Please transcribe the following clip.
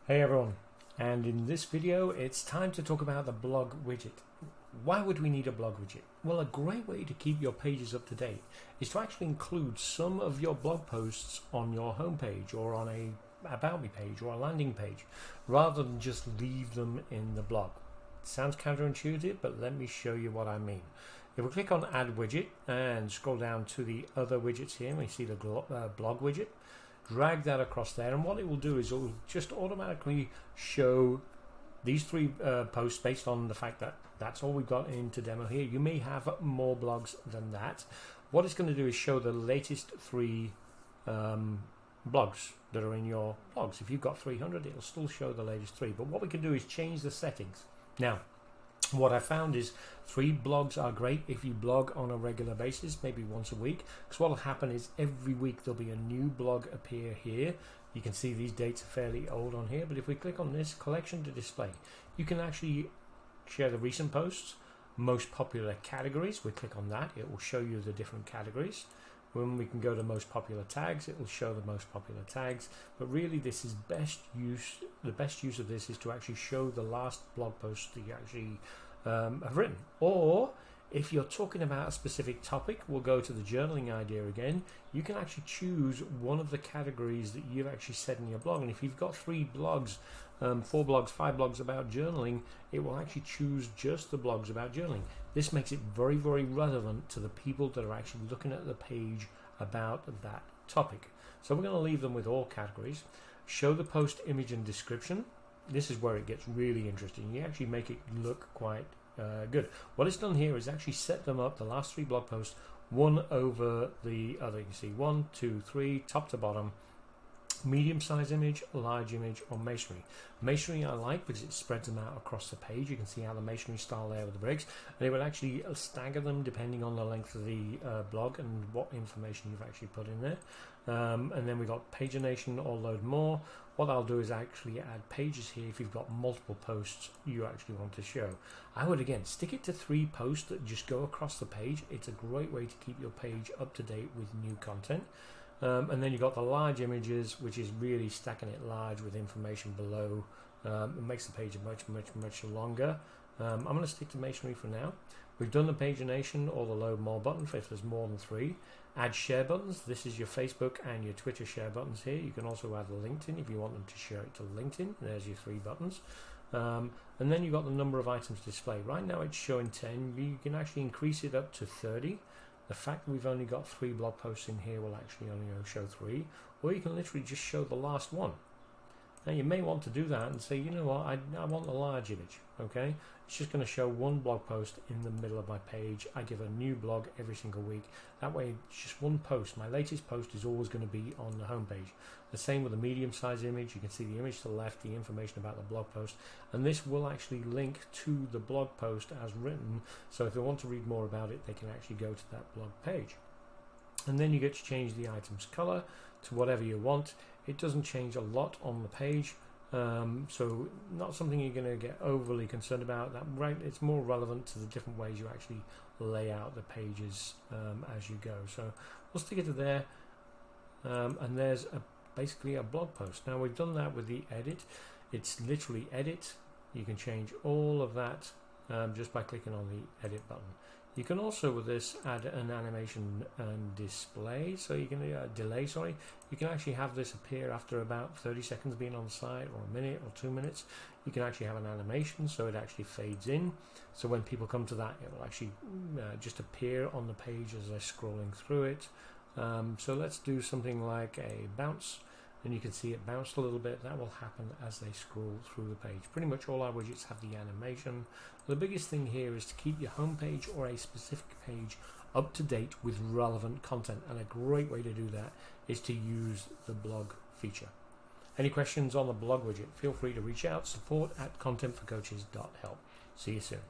Hey everyone, and in this video it's time to talk about the blog widget. Why would we need a blog widget? Well, a great way to keep your pages up to date is to actually include some of your blog posts on your homepage or on a about me page or a landing page rather than just leave them in the blog. It sounds counterintuitive, but let me show you what I mean. If we click on add widget and scroll down to the other widgets here, we see the blog widget. Drag that across there, and what it will do is it will just automatically show these three posts based on the fact that that's all we've got into demo here. You may have more blogs than that. What it's going to do is show the latest three blogs that are in your blogs. If you've got 300, it'll still show the latest three, but what we can do is change the settings. Now, what I found is 3 blogs are great if you blog on a regular basis, maybe once a week, because what will happen is every week there'll be a new blog appear here. You can see these dates are fairly old on here, but if we click on this collection to display, you can actually share the recent posts, most popular categories. We click on that, it will show you the different categories. When we can go to most popular tags, it will show the most popular tags, but really this is the best use of this is to actually show the last blog post that you actually have written. Or if you're talking about a specific topic, we'll go to the journaling idea again. You can actually choose one of the categories that you've actually said in your blog, and if you've got 3 blogs, 4 blogs, 5 blogs about journaling, it will actually choose just the blogs about journaling. This makes it very, very relevant to the people that are actually looking at the page about that topic. So we're going to leave them with all categories. Show the post image and description. This is where it gets really interesting. You actually make it look quite good. What it's done here is actually set them up, the last 3 blog posts, one over the other. You can see 1, 2, 3, top to bottom. Medium size image, large image, or masonry. Masonry I like because it spreads them out across the page. You can see how the masonry style there with the breaks, and it will actually stagger them depending on the length of the blog and what information you've actually put in there. And then we've got pagination or load more. What I'll do is actually add pages here if you've got multiple posts you actually want to show. I would again stick it to 3 posts that just go across the page. It's a great way to keep your page up to date with new content. And then you've got the large images, which is really stacking it large with information below. It makes the page much longer. I'm going to stick to masonry for now. We've done the pagination or the load more button for if there's more than 3. Add share buttons. This is your Facebook and your Twitter share buttons here. You can also add LinkedIn if you want them to share it to LinkedIn. There's your 3 buttons. And then you've got the number of items displayed. Right now it's showing 10. You can actually increase it up to 30. The fact that we've only got 3 blog posts in here will actually only show 3, or you can literally just show the last one. Now you may want to do that and say, you know what, I want the large image. Okay, it's just going to show 1 blog post in the middle of my page. I give a new blog every single week. That way it's just 1 post. My latest post is always going to be on the home page. The same with the medium size image. You can see the image to the left, the information about the blog post, and this will actually link to the blog post as written, so if they want to read more about it, they can actually go to that blog page. And then you get to change the item's color to whatever you want. It doesn't change a lot on the page, so not something you're going to get overly concerned about. That right, it's more relevant to the different ways you actually lay out the pages as you go. So we'll stick it to there, and there's basically a blog post. Now we've done that with the edit. It's literally edit. You can change all of that just by clicking on the edit button. You can also with this add an animation and display, so you can delay, sorry. You can actually have this appear after about 30 seconds being on site, or a minute or 2 minutes. You can actually have an animation so it actually fades in, so when people come to that it will actually just appear on the page as they're scrolling through it. So let's do something like a bounce, and you can see it bounced a little bit. That will happen as they scroll through the page. Pretty much all our widgets have the animation. The biggest thing here is to keep your home page or a specific page up to date with relevant content, and a great way to do that is to use the blog feature. Any questions on the blog widget, feel free to reach out, support@contentforcoaches.help. See you soon.